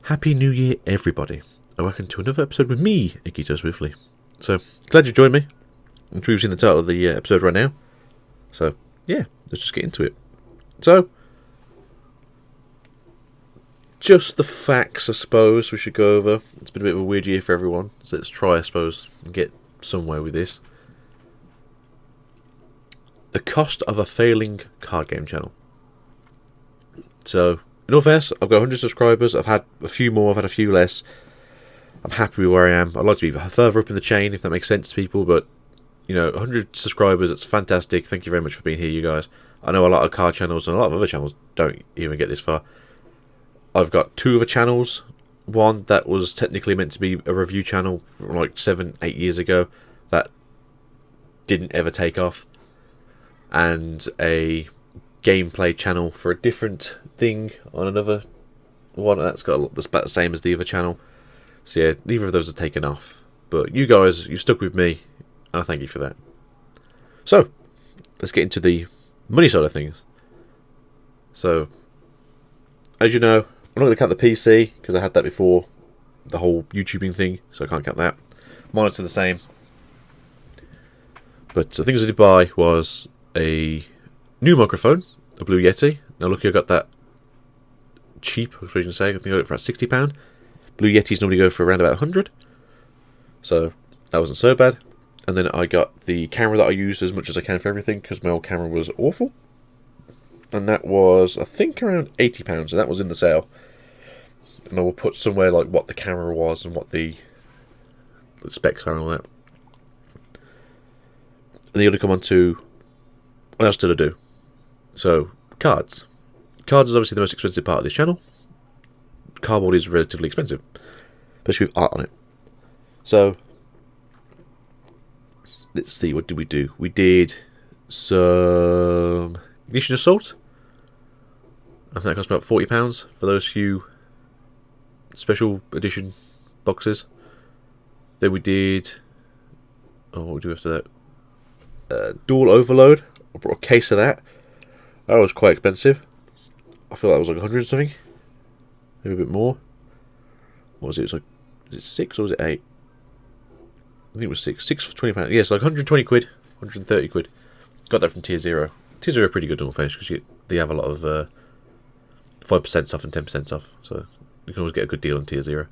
Happy New Year, everybody, and welcome to another episode with me, Agitoswiftly. So, glad you joined me. I'm sure you've seen the title of the episode right now. So, yeah, let's just get into it. So, just the facts, I suppose, we should go over. It's been a bit of a weird year for everyone, so let's try, I suppose, and get somewhere with this. The cost of a failing card game channel. So, in all fairness, I've got 100 subscribers. I've had a few more, I've had a few less. I'm happy with where I am. I'd like to be further up in the chain, if that makes sense to people, but, 100 subscribers, that's fantastic. Thank you very much for being here, you guys. I know a lot of card channels and a lot of other channels don't even get this far. I've got two other channels. One that was technically meant to be a review channel from like 7-8 years ago that didn't ever take off. And a gameplay channel for a different thing on another one that's about the same as the other channel. So yeah, neither of those are taken off. But you guys, you've stuck with me, and I thank you for that. So, let's get into the money side of things. So, as you know, I'm not going to count the PC, because I had that before the whole YouTubing thing, so I can't count that. Monitor the same. But the things I did buy was a new microphone, a Blue Yeti. Now lucky I got that cheap, I suppose you can say. I think I got it for about £60. Blue Yetis normally go for around about 100. So that wasn't so bad. And then I got the camera that I used as much as I can for everything, because my old camera was awful. And that was, I think, around £80, and that was in the sale. And I will put somewhere like what the camera was and what the specs are and all that. And then you're going to come on to, what else did I do? So, cards. Cards is obviously the most expensive part of this channel. Cardboard is relatively expensive, especially with art on it. So, let's see, what did we do? We did some Ignition Assault. I think that cost about £40 for those few special edition boxes. Then we did, what would we do after that? Dual Overload. I brought a case of that. That was quite expensive. I feel that was like 100 something. Maybe a bit more. What was it? It was like, is it 6 or was it 8? I think it was 6. 6 for £20. Yes, like 120 quid, 130 quid. Got that from Tier 0. Tier 0 are pretty good on face because they have a lot of 5% off and 10% off. So you can always get a good deal on Tier 0.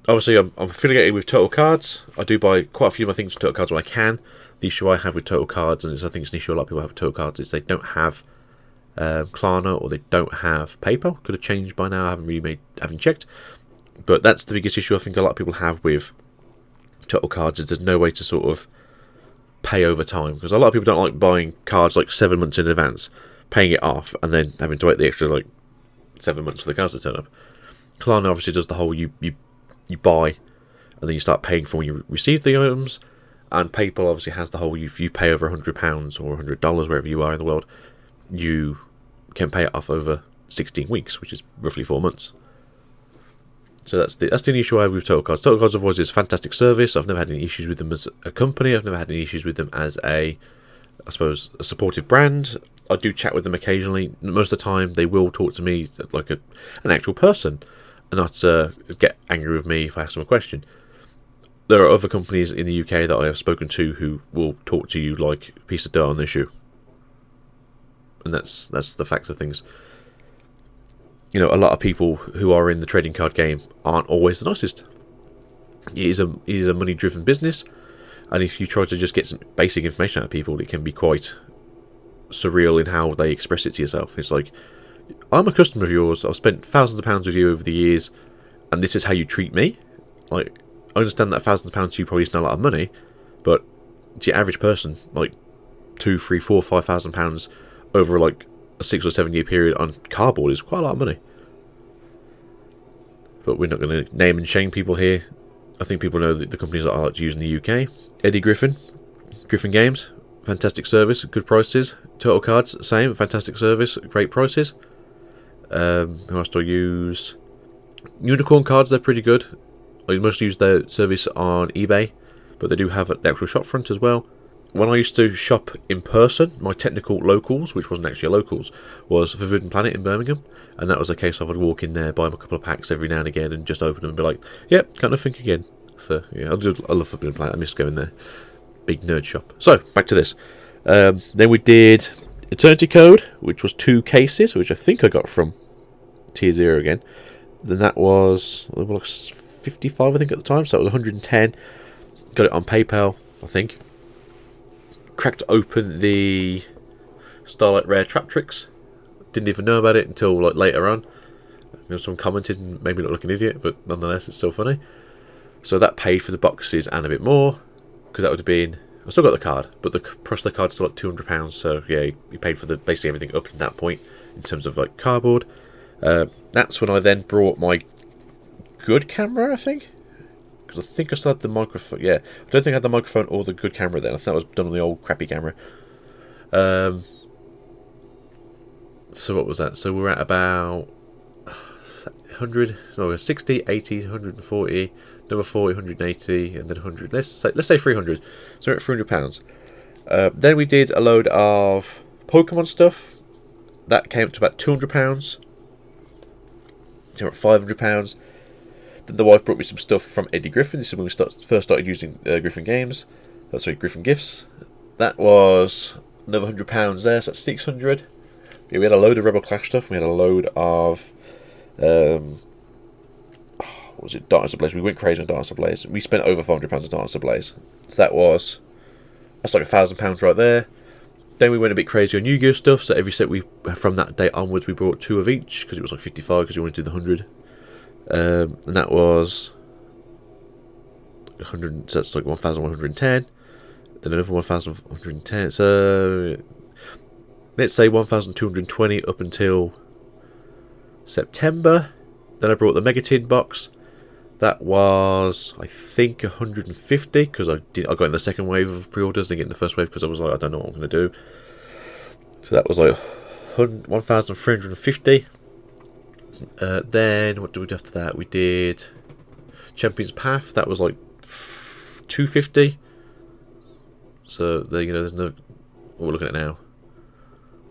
Obviously, I'm affiliated with Total Cards. I do buy quite a few of my things from Total Cards when I can. The issue I have with Total Cards, and I think it's an issue a lot of people have with Total Cards, is they don't have Klarna or they don't have PayPal. Could have changed by now. I haven't checked. But that's the biggest issue I think a lot of people have with Total Cards, is there's no way to sort of pay over time. Because a lot of people don't like buying cards like 7 months in advance, paying it off, and then having to wait the extra like 7 months for the cards to turn up. Klarna obviously does the whole you buy and then you start paying for when you receive the items, and PayPal obviously has the whole if you pay over £100 or $100 wherever you are in the world, you can pay it off over 16 weeks, which is roughly 4 months. So that's the only issue I have with Total Cards. Total Cards otherwise is a fantastic service. I've never had any issues with them as a company. I've never had any issues with them as a supportive brand. I do chat with them occasionally. Most of the time they will talk to me like an actual person, and not get angry with me if I ask them a question. There are other companies in the UK that I have spoken to who will talk to you like a piece of dirt on their shoe. And that's the facts of things. A lot of people who are in the trading card game aren't always the nicest. It is a money-driven business, and if you try to just get some basic information out of people, it can be quite surreal in how they express it to yourself. It's like, I'm a customer of yours, I've spent thousands of pounds with you over the years, and this is how you treat me? Like, I understand that thousands of pounds to you probably isn't a lot of money, but to your average person, like 2, 3, 4, 5,000 pounds over like a 6 or 7 year period on cardboard is quite a lot of money. But we're not going to name and shame people here. I think people know the companies that I like to use in the UK. Eddie Griffin Games, fantastic service, good prices. Total Cards, same, fantastic service, great prices. Who else do I use? Unicorn Cards, they're pretty good. I mostly use their service on eBay, but they do have the actual shop front as well. when I used to shop in person, my technical locals, which wasn't actually a locals, was Forbidden Planet in Birmingham, and that was a case of I'd walk in there, buy them a couple of packs every now and again, and just open them and be like, yep, can't think again. So yeah, I love Forbidden Planet. I miss going there. Big nerd shop. So back to this. Then we did Eternity Code, which was 2 cases, which I think I got from Tier 0 again. Then that was 55, I think, at the time, so it was 110. Got it on PayPal, I think. Cracked open the Starlight Rare Trap Tricks. Didn't even know about it until like later on. Someone commented and made me look like an idiot, but nonetheless, it's still funny. So that paid for the boxes and a bit more, because that would have been... I still got the card, but the price of the card's still like £200. So yeah, you paid for the basically everything up to that point in terms of like cardboard. That's when I then brought my good camera, I think. Because I think I still had the microphone. Yeah, I don't think I had the microphone or the good camera then. I think that was done on the old crappy camera. So what was that? So we're at about 100, no, 60, 80, 140, another 40, 180, and then 100. Let's say 300. So we're at £300. Then we did a load of Pokemon stuff. That came up to about £200. So we're at £500. Then the wife brought me some stuff from Eddie Griffin. This is when we first started using Griffin Games. Sorry, Griffin Gifts. That was another £100 there, so that's 600. Yeah, we had a load of Rebel Clash stuff. We had a load of what was it? Darkness Ablaze. We went crazy on Darkness Ablaze. We spent over £500 on Darkness Ablaze. So that's like £1,000 right there. Then we went a bit crazy on Yu-Gi-Oh stuff. So every set from that day onwards, we brought 2 of each because it was like 55 because we wanted to do the 100. And that was 100. So that's like 1,110. Then another 1,110. So let's say 1,220 up until September. Then I brought the Mega Tin box. That was, I think, 150 because I got in the second wave of pre-orders. Didn't get in the first wave because I was like, I don't know what I'm going to do. So that was like 1,350. Then what did we do after that? We did Champion's Path. That was like 250. So there, there's no. What we're looking at now,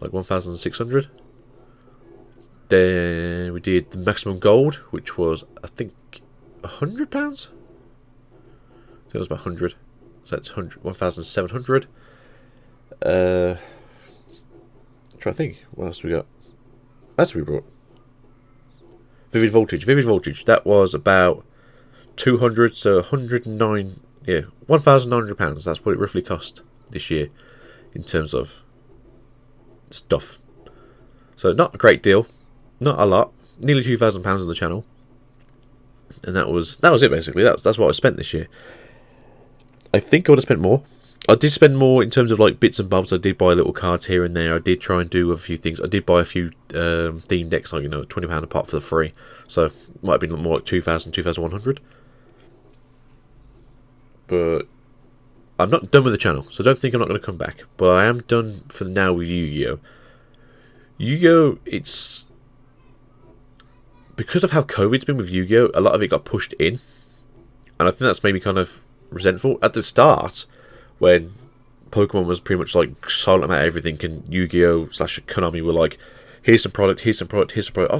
like 1,600. Then we did the Maximum Gold, which was I think £100. I think it was about 100. So that's 1,700. I'm trying to think. What else we got? That's what we brought. Vivid Voltage. That was about 200. So 109. Yeah, £1,900. That's what it roughly cost this year in terms of stuff. So not a great deal, not a lot. Nearly £2,000 on the channel, and that was it basically. That's what I spent this year. I think I would have spent more. I did spend more in terms of like bits and bobs. I did buy little cards here and there. I did try and do a few things. I did buy a few theme decks, like £20 a pop for the free. So it might have been more like 2,000, 2,100. But I'm not done with the channel, so don't think I'm not going to come back. But I am done for now with Yu-Gi-Oh! Yu-Gi-Oh! It's because of how COVID's been with Yu-Gi-Oh! A lot of it got pushed in, and I think that's made me kind of resentful. At the start, when Pokemon was pretty much like silent about everything, and Yu-Gi-Oh! / Konami were like, here's some product. I was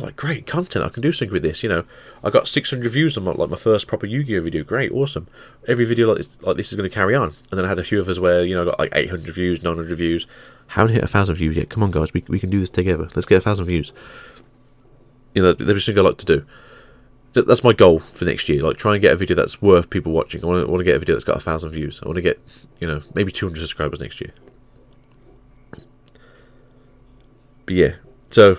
like, great content, I can do something with this. I got 600 views on my first proper Yu-Gi-Oh! Video. Great, awesome. Every video like this is going to carry on. And then I had a few others where I got like 800 views, 900 views. Haven't hit 1,000 views yet. Come on, guys, we can do this together. Let's get 1,000 views. Every single I like to do. That's my goal for next year. Like, try and get a video that's worth people watching. I want to get a video that's got 1,000 views. I want to get maybe 200 subscribers next year. But yeah. So,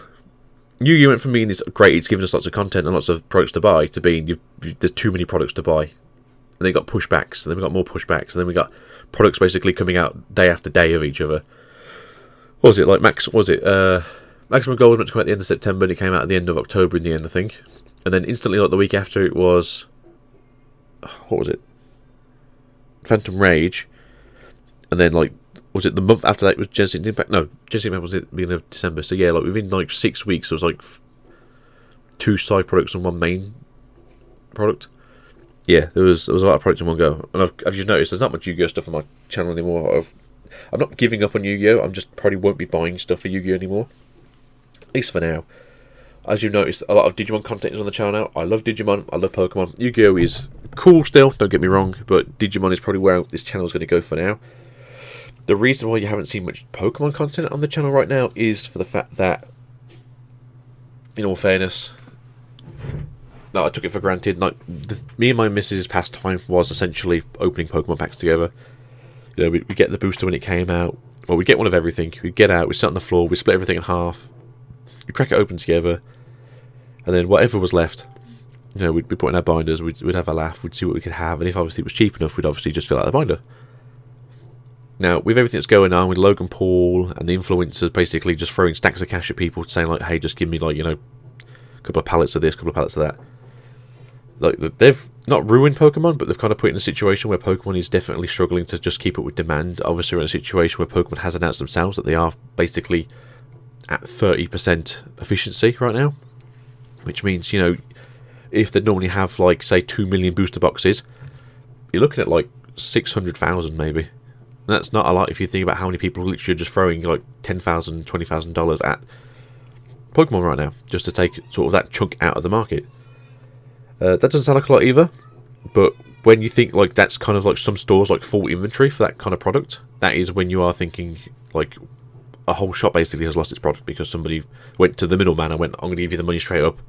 Yu-Gi-Oh! Went from being this great, it's given us lots of content and lots of products to buy, to being there's too many products to buy. And then we got pushbacks, and then we got more pushbacks, and then we got products basically coming out day after day of each other. What was it, like Maximum Gold was meant to come out at the end of September, and it came out at the end of October in the end, I think. And then instantly, like the week after, it was... What was it? Phantom Rage. And then, like, was it the month after that? It was Genesis Impact. No, Genesis Impact was at the beginning of December. So yeah, like within like 6 weeks, there was like 2 side products and 1 main product. yeah, there was a lot of products in one go. And as you've noticed, there's not much Yu-Gi-Oh stuff on my channel anymore. I'm not giving up on Yu-Gi-Oh. I'm just probably won't be buying stuff for Yu-Gi-Oh anymore, at least for now. As you've noticed, a lot of Digimon content is on the channel now. I love Digimon. I love Pokemon. Yu-Gi-Oh is cool still. Don't get me wrong, but Digimon is probably where this channel is going to go for now. The reason why you haven't seen much Pokemon content on the channel right now is for the fact that, in all fairness, no, I took it for granted. Like me and my missus' pastime was essentially opening Pokemon packs together. You know, we get the booster when it came out. Well, we get one of everything. We get out, we sit on the floor, we split everything in half. We crack it open together, and then whatever was left, you know, we'd be putting our binders. We'd have a laugh. We'd see what we could have, and if obviously it was cheap enough, we'd obviously just fill out the binder. Now, with everything that's going on with Logan Paul and the influencers basically just throwing stacks of cash at people, saying like, "Hey, just give me like, you know, a couple of pallets of this, a couple of pallets of that." Like, they've not ruined Pokemon, but they've kind of put it in a situation where Pokemon is definitely struggling to just keep up with demand. Obviously, we're in a situation where Pokemon has announced themselves that they are basically at 30% efficiency right now, which means, you know, if they normally have like, say, 2 million booster boxes, you're looking at like 600,000 maybe. And that's not a lot if you think about how many people are literally just throwing like $10,000, $20,000 at Pokemon right now, just to take sort of that chunk out of the market. That doesn't sound like a lot either, but when you think like that's kind of like some stores like full inventory for that kind of product, that is when you are thinking like a whole shop basically has lost its product because somebody went to the middleman and went, "I'm going to give you the money straight up,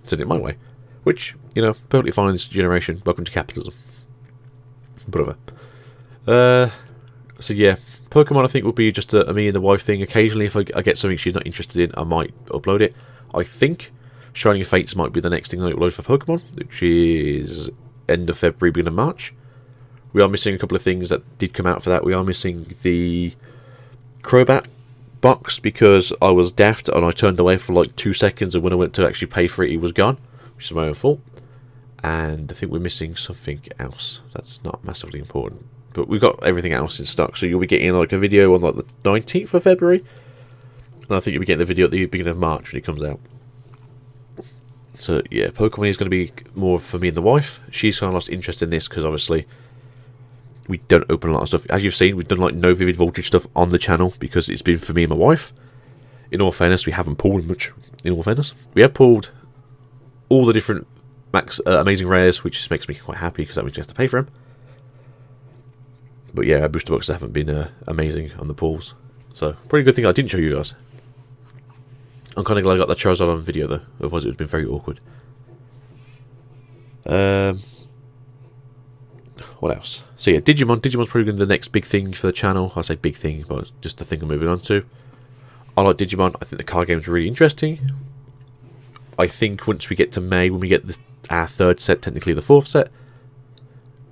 send it my way," which, you know, perfectly fine in this generation. Welcome to capitalism. Whatever. So yeah, Pokemon I think will be just a me and the wife thing. Occasionally, if I get something she's not interested in, I might upload it. I think Shining Fates might be the next thing I upload for Pokemon, which is end of February, beginning of March. We are missing a couple of things that did come out for that. We are missing the Crobat box because I was daft and I turned away for like 2 seconds, and when I went to actually pay for it, it was gone, which is my own fault. And I think we're missing something else that's not massively important, but we've got everything else in stock. So you'll be getting like a video on like the 19th of February, and I think you'll be getting the video at the beginning of March when it comes out. So yeah, Pokemon is going to be more for me and the wife. She's kind of lost interest in this because obviously we don't open a lot of stuff. As you've seen, we've done like no Vivid Voltage stuff on the channel because it's been for me and my wife. In all fairness, we haven't pulled much. In all fairness, we have pulled all the different amazing rares, which just makes me quite happy because that means you have to pay for them. But yeah, our booster boxes haven't been amazing on the pulls. So pretty good thing I didn't show you guys. I'm kind of glad I got the Charizard on video though, otherwise it would have been very awkward. What else? So yeah, Digimon's probably going to be the next big thing for the channel. I say big thing, but just the thing I'm moving on to. I like Digimon. I think the card game is really interesting. I think once we get to May, when we get our third set, technically the fourth set,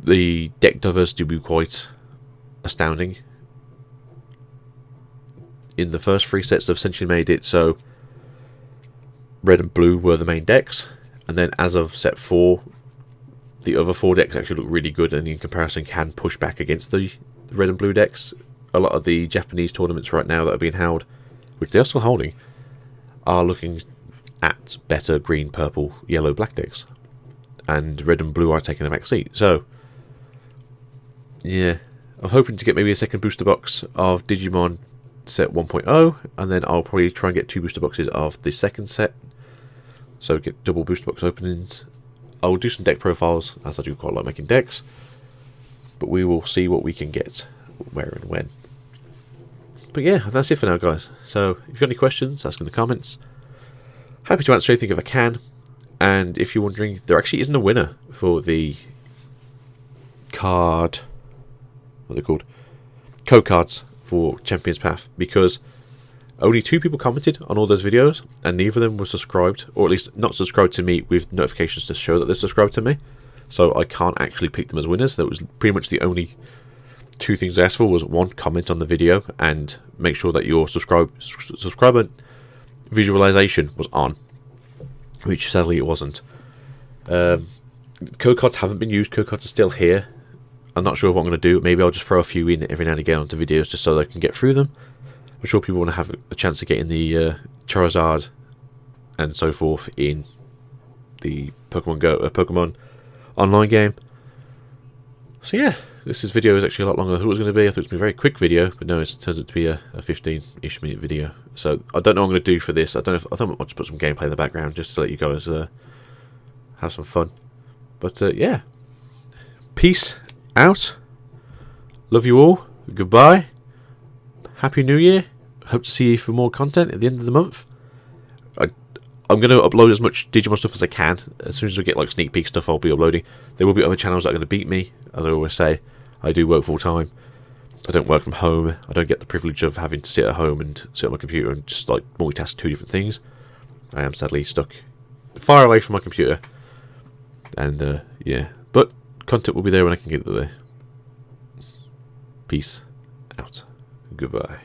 the deck diversity will be quite astounding. In the first 3 sets, they've essentially made it so red and blue were the main decks, and then as of set 4, the other 4 decks actually look really good, and in comparison can push back against the red and blue decks. A lot of the Japanese tournaments right now that are being held, which they are still holding, are looking at better green, purple, yellow, black decks, and red and blue are taking a back seat. So yeah, I'm hoping to get maybe a second booster box of Digimon set 1.0, and then I'll probably try and get 2 booster boxes of the second set, so get double booster box openings. I will do some deck profiles, as I do quite like making decks, but we will see what we can get, where and when. But yeah, that's it for now, guys. So if you've got any questions, ask in the comments. Happy to answer anything if I can. And if you're wondering, there actually isn't a winner for the card, what are they called? Code cards for Champions Path, because only 2 people commented on all those videos, and neither of them were subscribed, or at least not subscribed to me with notifications to show that they're subscribed to me. So I can't actually pick them as winners. That was pretty much the only 2 things I asked for, was 1, comment on the video and make sure that your subscriber visualization was on, which sadly it wasn't. Code cards haven't been used. Code cards are still here. I'm not sure what I'm going to do. Maybe I'll just throw a few in every now and again onto videos just so they can get through them. I'm sure people want to have a chance of getting the Charizard and so forth in the Pokemon online game. So yeah, this video is actually a lot longer than I thought it was going to be. I thought it was going to be a very quick video, but no, it's turned out to be a 15-ish minute video. So I don't know what I'm going to do for this. I thought I'll just put some gameplay in the background just to let you guys have some fun. But yeah, peace out. Love you all. Goodbye. Happy New Year. Hope to see you for more content at the end of the month. I'm going to upload as much Digimon stuff as I can. As soon as I get like sneak peek stuff, I'll be uploading. There will be other channels that are going to beat me, as I always say. I do work full time. I don't work from home. I don't get the privilege of having to sit at home and sit on my computer and just like multitask 2 different things. I am sadly stuck far away from my computer. And yeah, but content will be there when I can get it there. Peace out. Goodbye.